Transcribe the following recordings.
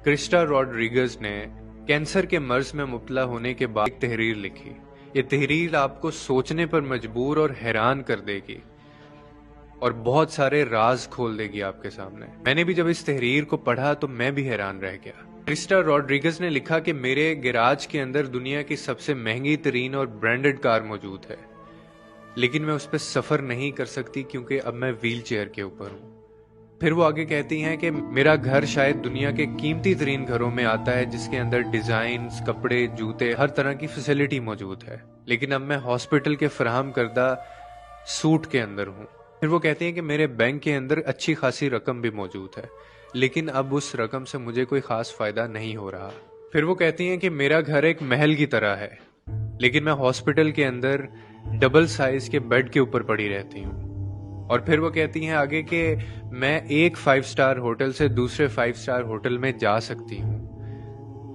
کرسٹا Rodrigues نے cancer کے مرض میں مبتلا ہونے کے بعد ایک تحریر لکھی۔ یہ تحریر آپ کو سوچنے پر مجبور اور حیران کر دے گی اور بہت سارے راز کھول دے گی آپ کے سامنے۔ میں نے بھی جب اس تحریر کو پڑھا تو میں بھی حیران رہ گیا۔ کرسٹا روڈریگز نے لکھا کہ میرے گیراج کے اندر دنیا کی سب سے مہنگی ترین اور برانڈڈ کار موجود ہے، لیکن میں اس پہ سفر نہیں کر سکتی کیونکہ اب میں ویل چیئر کے اوپر ہوں۔ پھر وہ آگے کہتی ہیں کہ میرا گھر شاید دنیا کے قیمتی ترین گھروں میں آتا ہے، جس کے اندر ڈیزائنز، کپڑے، جوتے، ہر طرح کی فیسلٹی موجود ہے، لیکن اب میں ہاسپٹل کے فراہم کردہ سوٹ کے اندر ہوں۔ پھر وہ کہتی ہیں کہ میرے بینک کے اندر اچھی خاصی رقم بھی موجود ہے، لیکن اب اس رقم سے مجھے کوئی خاص فائدہ نہیں ہو رہا۔ پھر وہ کہتی ہیں کہ میرا گھر ایک محل کی طرح ہے، لیکن میں ہاسپٹل کے اندر ڈبل سائز کے بیڈ کے اوپر پڑی رہتی ہوں۔ اور پھر وہ کہتی ہیں آگے کہ میں ایک 5 سٹار ہوٹل سے دوسرے 5 سٹار ہوٹل میں جا سکتی ہوں،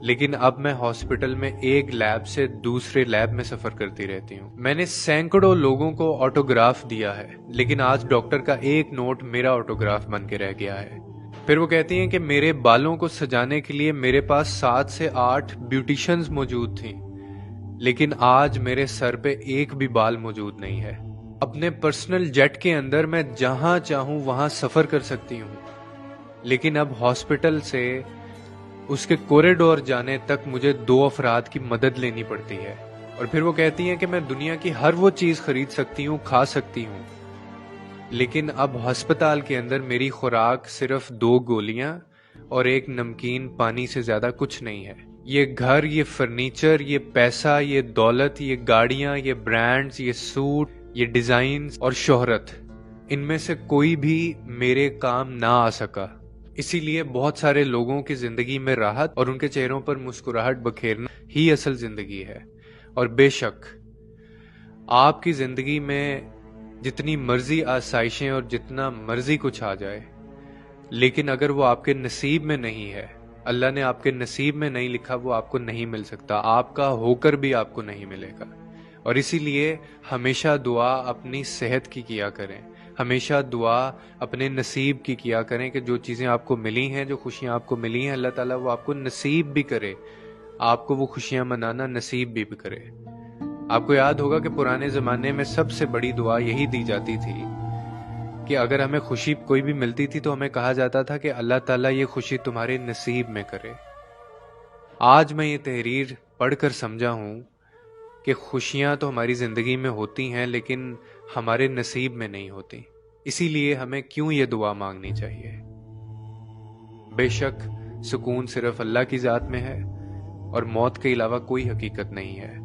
لیکن اب میں ہاسپٹل میں ایک لیب سے دوسرے لیب میں سفر کرتی رہتی ہوں۔ میں نے سینکڑوں لوگوں کو آٹوگراف دیا ہے، لیکن آج ڈاکٹر کا ایک نوٹ میرا آٹوگراف بن کے رہ گیا ہے۔ پھر وہ کہتی ہیں کہ میرے بالوں کو سجانے کے لیے میرے پاس 7 سے 8 بیوٹیشنز موجود تھیں، لیکن آج میرے سر پہ ایک بھی بال موجود نہیں ہے۔ اپنے پرسنل جیٹ کے اندر میں جہاں چاہوں وہاں سفر کر سکتی ہوں، لیکن اب ہاسپٹل سے اس کے کوریڈور جانے تک مجھے 2 افراد کی مدد لینی پڑتی ہے۔ اور پھر وہ کہتی ہیں کہ میں دنیا کی ہر وہ چیز خرید سکتی ہوں، کھا سکتی ہوں، لیکن اب ہسپتال کے اندر میری خوراک صرف 2 گولیاں اور ایک نمکین پانی سے زیادہ کچھ نہیں ہے۔ یہ گھر، یہ فرنیچر، یہ پیسہ، یہ دولت، یہ گاڑیاں، یہ برانڈز، یہ سوٹ، یہ ڈیزائنز اور شہرت، ان میں سے کوئی بھی میرے کام نہ آ سکا۔ اسی لیے بہت سارے لوگوں کی زندگی میں راحت اور ان کے چہروں پر مسکراہٹ بکھیرنا ہی اصل زندگی ہے۔ اور بے شک آپ کی زندگی میں جتنی مرضی آسائشیں اور جتنا مرضی کچھ آ جائے، لیکن اگر وہ آپ کے نصیب میں نہیں ہے، اللہ نے آپ کے نصیب میں نہیں لکھا، وہ آپ کو نہیں مل سکتا، آپ کا ہو کر بھی آپ کو نہیں ملے گا۔ اور اسی لیے ہمیشہ دعا اپنی صحت کی کیا کریں، ہمیشہ دعا اپنے نصیب کی کیا کریں کہ جو چیزیں آپ کو ملی ہیں، جو خوشیاں آپ کو ملی ہیں، اللہ تعالیٰ وہ آپ کو نصیب بھی کرے، آپ کو وہ خوشیاں منانا نصیب بھی کرے۔ آپ کو یاد ہوگا کہ پرانے زمانے میں سب سے بڑی دعا یہی دی جاتی تھی کہ اگر ہمیں خوشی کوئی بھی ملتی تھی تو ہمیں کہا جاتا تھا کہ اللہ تعالیٰ یہ خوشی تمہارے نصیب میں کرے۔ آج میں یہ تحریر پڑھ کر سمجھا ہوں کہ خوشیاں تو ہماری زندگی میں ہوتی ہیں، لیکن ہمارے نصیب میں نہیں ہوتی۔ اسی لیے ہمیں کیوں یہ دعا مانگنی چاہیے؟ بے شک سکون صرف اللہ کی ذات میں ہے، اور موت کے علاوہ کوئی حقیقت نہیں ہے۔